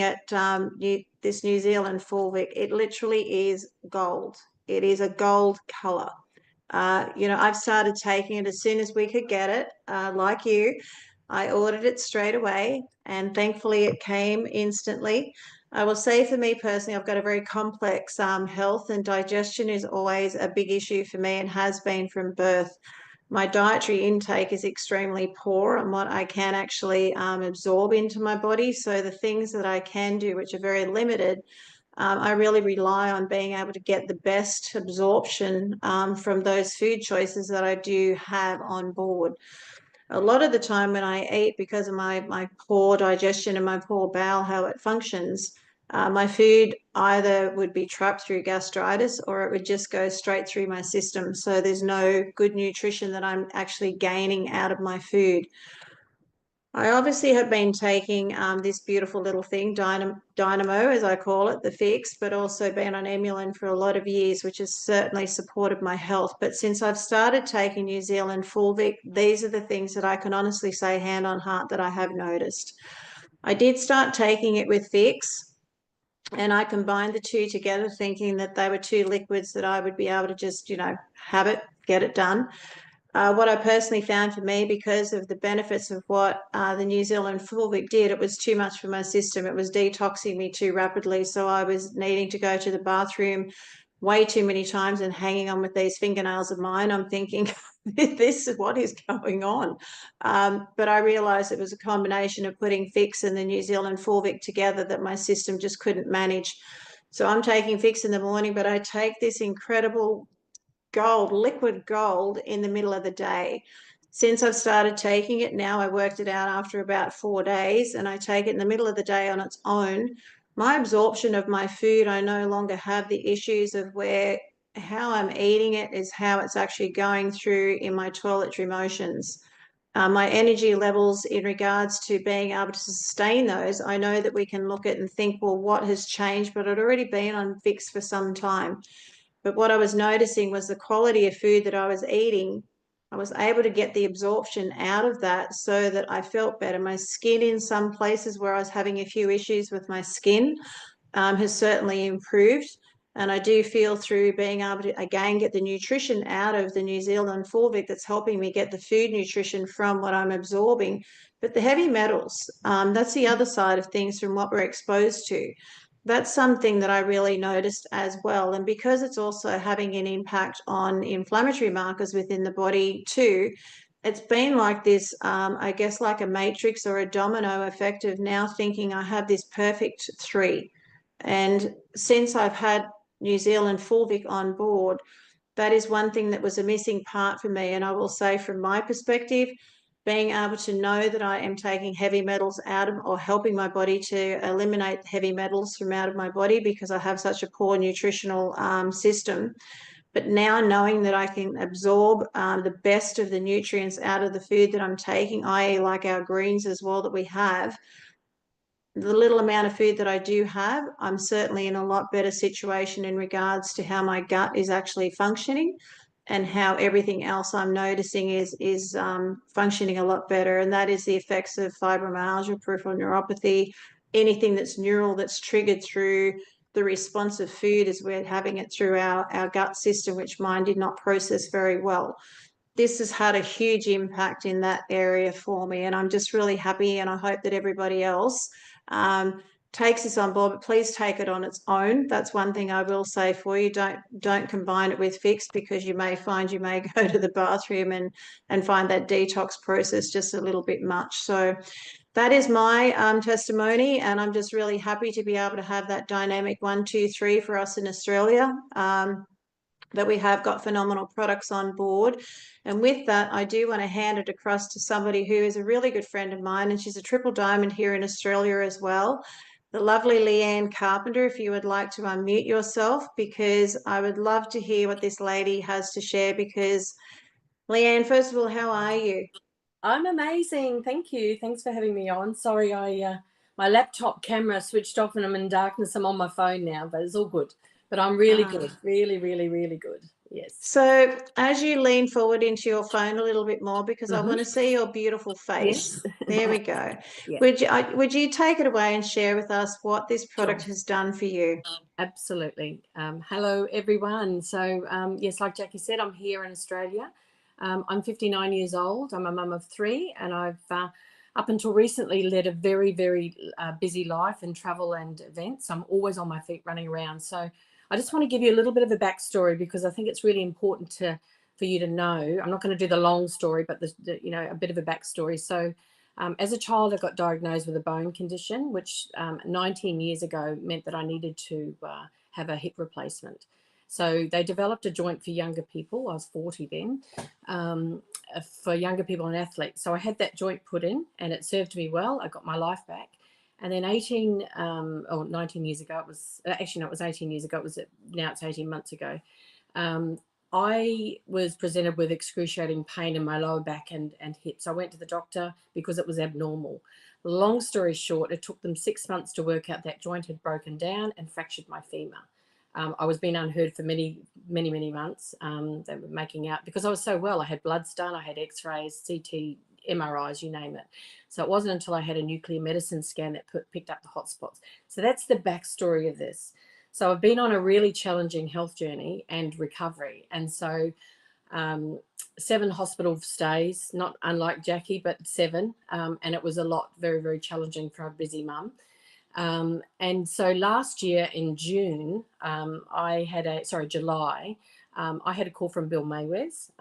at this New Zealand Fulvic, it literally is gold. It is a gold color. You know, I've started taking it as soon as we could get it, like you. I ordered it straight away, and thankfully it came instantly. I will say for me personally, I've got a very complex health, and digestion is always a big issue for me and has been from birth. My dietary intake is extremely poor on what I can actually absorb into my body. So the things that I can do, which are very limited, I really rely on being able to get the best absorption from those food choices that I do have on board. A lot of the time when I eat, because of my poor digestion and my poor bowel, how it functions, my food either would be trapped through gastritis or it would just go straight through my system. So there's no good nutrition that I'm actually gaining out of my food. I obviously have been taking this beautiful little thing, Dynamo, as I call it, the pHix, but also been on Emulin for a lot of years, which has certainly supported my health. But since I've started taking New Zealand Fulvic, these are the things that I can honestly say, hand on heart, that I have noticed. I did start taking it with pHix, and I combined the two together, thinking that they were two liquids that I would be able to just, you know, have it, get it done. What I personally found for me, because of the benefits of what the New Zealand Fulvic did, it was too much for my system. It was detoxing me too rapidly. So I was needing to go to the bathroom way too many times and hanging on with these fingernails of mine. I'm thinking, this is what is going on. But I realized it was a combination of putting pHix and the New Zealand Fulvic together that my system just couldn't manage. So I'm taking pHix in the morning, but I take this incredible gold, liquid gold, in the middle of the day. Since I've started taking it now, I worked it out after about 4 days, and I take it in the middle of the day on its own. My absorption of my food, I no longer have the issues of how I'm eating it is how it's actually going through in my toiletry motions. My energy levels in regards to being able to sustain those, I know that we can look at and think, well, what has changed? But I'd already been on pHix for some time. But what I was noticing was the quality of food that I was eating. I was able to get the absorption out of that so that I felt better. My skin, in some places where I was having a few issues with my skin, has certainly improved. And I do feel through being able to, again, get the nutrition out of the New Zealand Fulvic that's helping me get the food nutrition from what I'm absorbing. But the heavy metals, that's the other side of things from what we're exposed to. That's something that I really noticed as well. And because it's also having an impact on inflammatory markers within the body too, it's been like this, I guess, like a matrix or a domino effect of now thinking I have this perfect three. And since I've had New Zealand Fulvic on board, that is one thing that was a missing part for me. And I will say, from my perspective, being able to know that I am taking heavy metals out of, or helping my body to eliminate heavy metals from out of my body because I have such a poor nutritional system. But now knowing that I can absorb the best of the nutrients out of the food that I'm taking, i.e. like our greens as well that we have, the little amount of food that I do have, I'm certainly in a lot better situation in regards to how my gut is actually functioning and how everything else I'm noticing is functioning a lot better. And that is the effects of fibromyalgia, peripheral neuropathy, anything that's neural that's triggered through the response of food, as we're having it through our gut system, which mine did not process very well. This has had a huge impact in that area for me, and I'm just really happy, and I hope that everybody else takes this on board, but please take it on its own. That's one thing I will say for you. Don't combine it with pHix, because you may find you may go to the bathroom and find that detox process just a little bit much. So that is my testimony, and I'm just really happy to be able to have that dynamic 1, 2, 3 for us in Australia. That we have got phenomenal products on board. And with that, I do want to hand it across to somebody who is a really good friend of mine, and she's a triple diamond here in Australia as well, the lovely Leanne Carpenter. If you would like to unmute yourself, because I would love to hear what this lady has to share. Because Leanne, first of all, how are you? I'm amazing. Thank you. Thanks for having me on. Sorry, my laptop camera switched off and I'm in darkness. I'm on my phone now, but it's all good. But I'm really good. Really, really, really good. Yes. So as you lean forward into your phone a little bit more, because I Mhm. want to see your beautiful face. Yes. There we go. Yeah. Would you take it away and share with us what this product Sure. has done for you? Absolutely. Hello, everyone. So, yes, like Jackie said, I'm here in Australia. I'm 59 years old. I'm a mum of three, and I've, up until recently, led a very, very busy life in travel and events. I'm always on my feet running around. So, I just want to give you a little bit of a backstory because I think it's really important for you to know. I'm not going to do the long story, but a bit of a backstory. So, as a child, I got diagnosed with a bone condition, which 19 years ago meant that I needed to have a hip replacement. So they developed a joint for younger people. I was 40 then, for younger people and athletes. So I had that joint put in, and it served me well. I got my life back. And then 19 years ago, it was actually, no, it was 18 years ago. Now it's 18 months ago. I was presented with excruciating pain in my lower back and hips. I went to the doctor because it was abnormal. Long story short, it took them 6 months to work out that joint had broken down and fractured my femur. I was being unheard for many, many, many months. They were making out because I was so well. I had bloods done, I had x-rays, CT, MRIs, you name it. So it wasn't until I had a nuclear medicine scan that picked up the hotspots. So that's the backstory of this. So I've been on a really challenging health journey and recovery. And so 7 hospital stays, not unlike Jackie, but 7. And it was a lot, very, very challenging for a busy mum. And so last year in June, July, I had a call from Bill Maywes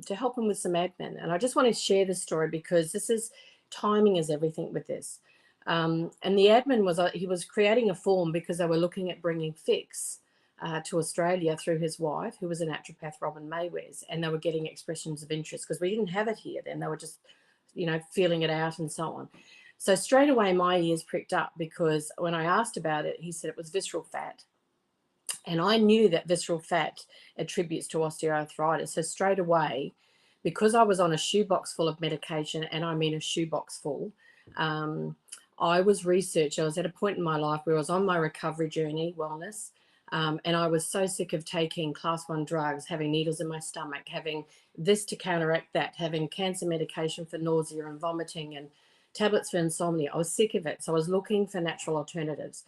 to help him with some admin. And I just want to share this story because timing is everything with this. And the admin was, he was creating a form because they were looking at bringing pHix to Australia through his wife, who was a naturopath, Robin Maywes, and they were getting expressions of interest because we didn't have it here then. They were just, feeling it out and so on. So straight away, my ears pricked up because when I asked about it, he said it was visceral fat. And I knew that visceral fat attributes to osteoarthritis. So straight away, because I was on a shoebox full of medication, and I mean a shoebox full, I was researching. I was at a point in my life where I was on my recovery journey, wellness, and I was so sick of taking class 1 drugs, having needles in my stomach, having this to counteract that, having cancer medication for nausea and vomiting and tablets for insomnia. I was sick of it. So I was looking for natural alternatives.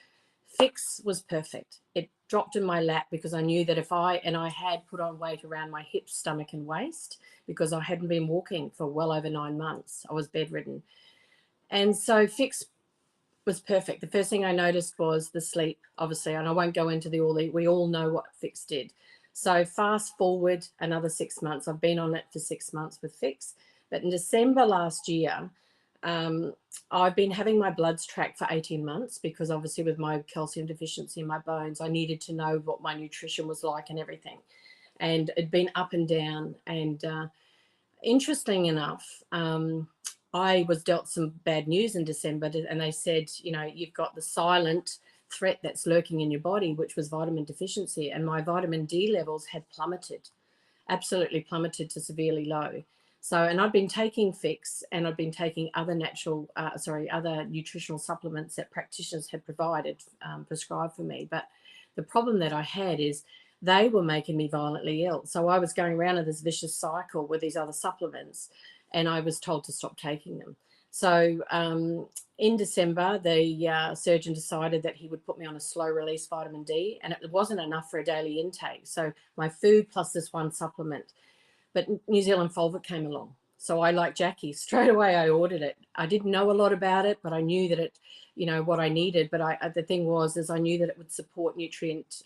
pHix was perfect. It dropped in my lap because I knew that I had put on weight around my hips, stomach and waist because I hadn't been walking for well over 9 months. I was bedridden. And so pHix was perfect. The first thing I noticed was the sleep, obviously, and I won't go into we all know what pHix did. So fast forward another 6 months. I've been on it for 6 months with pHix. But in December last year, I've been having my bloods tracked for 18 months because obviously with my calcium deficiency in my bones, I needed to know what my nutrition was like and everything. And it'd been up and down. And interesting enough, I was dealt some bad news in December, and they said, you've got the silent threat that's lurking in your body, which was vitamin deficiency. And my vitamin D levels had plummeted, absolutely plummeted to severely low. So, and I'd been taking pHix and I'd been taking other other nutritional supplements that practitioners had prescribed for me. But the problem that I had is they were making me violently ill. So I was going around in this vicious cycle with these other supplements, and I was told to stop taking them. So in December, the surgeon decided that he would put me on a slow release vitamin D, and it wasn't enough for a daily intake. So my food plus this one supplement. But New Zealand Fulvic came along. So I, like Jackie, straight away I ordered it. I didn't know a lot about it, but I knew that it, what I needed. But the thing is I knew that it would support nutrient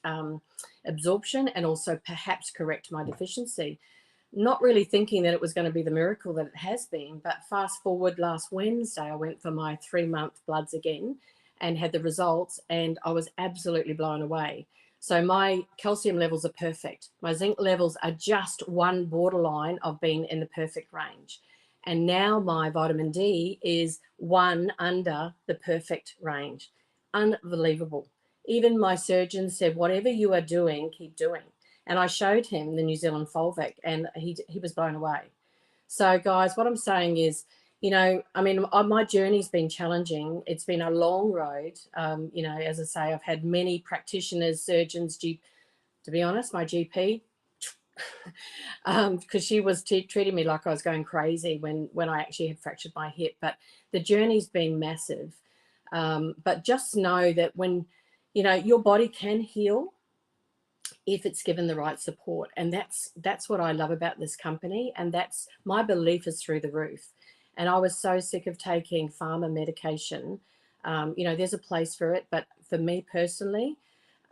absorption and also perhaps correct my deficiency. Not really thinking that it was going to be the miracle that it has been. But fast forward last Wednesday, I went for my 3-month bloods again and had the results, and I was absolutely blown away. So my calcium levels are perfect. My zinc levels are just one borderline of being in the perfect range. And now my vitamin D is one under the perfect range. Unbelievable. Even my surgeon said, whatever you are doing, keep doing. And I showed him the New Zealand Fulvic, and he was blown away. So guys, what I'm saying is, my journey's been challenging. It's been a long road. As I say, I've had many practitioners, surgeons, to be honest, my GP, because she was treating me like I was going crazy when I actually had fractured my hip. But the journey's been massive. But just know that when, you know, your body can heal if it's given the right support. And that's what I love about this company. And that's my belief is through the roof. And I was so sick of taking pharma medication. You know, there's a place for it, but for me personally,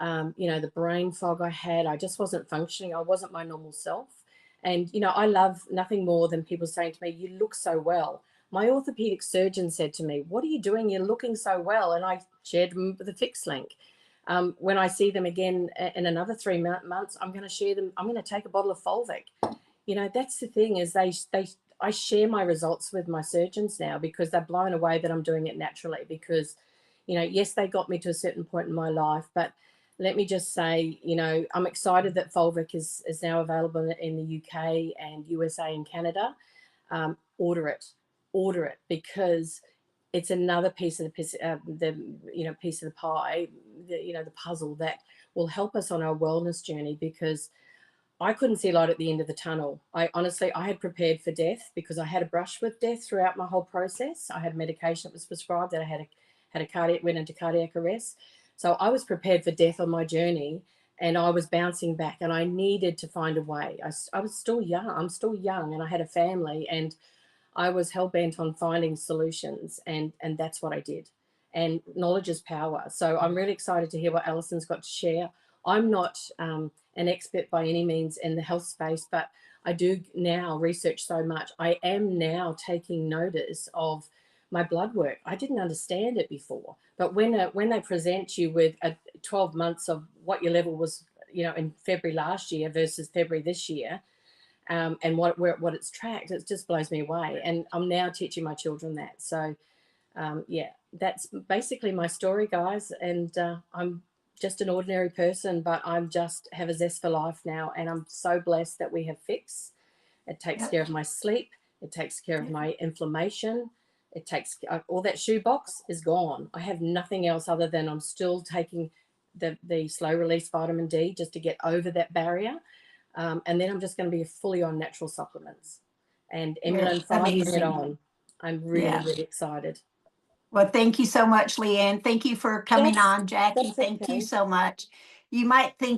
you know, the brain fog I had, I just wasn't functioning. I wasn't my normal self. And, you know, I love nothing more than people saying to me, you look so well. My orthopedic surgeon said to me, what are you doing? You're looking so well. And I shared them with the pHix link. When I see them again in another 3 months, I'm going to share them. I'm going to take a bottle of Fulvic. You know, that's the thing is I share my results with my surgeons now because they're blown away that I'm doing it naturally because, you know, yes, they got me to a certain point in my life, but let me just say, you know, I'm excited that Fulvic is now available in the UK and USA and Canada. Order it because it's another piece of the piece of the pie, the puzzle that will help us on our wellness journey because I couldn't see light at the end of the tunnel. I had prepared for death because I had a brush with death throughout my whole process. I had medication that was prescribed that I went into cardiac arrest. So I was prepared for death on my journey and I was bouncing back and I needed to find a way. I was still young. I'm still young and I had a family and I was hell-bent on finding solutions and that's what I did. And knowledge is power. So I'm really excited to hear what Alison's got to share. I'm not an expert by any means in the health space, but I do now research so much. I am now taking notice of my blood work. I didn't understand it before, but when they present you with 12 months of what your level was, you know, in February last year versus February this year, and what it's tracked, it just blows me away. And I'm now teaching my children that. So yeah, that's basically my story, guys. And I'm just an ordinary person, but I'm just have a zest for life now. And I'm so blessed that we have pHix. It takes care of my sleep. It takes care of my inflammation. It takes all that shoebox is gone. I have nothing else other than I'm still taking the slow release vitamin D just to get over that barrier. And then I'm just going to be fully on natural supplements. And Emulin 5, bring it on. I'm really excited. Well, thank you so much, Leanne. Thank you for coming on, Jackie. Thank you so much. You might think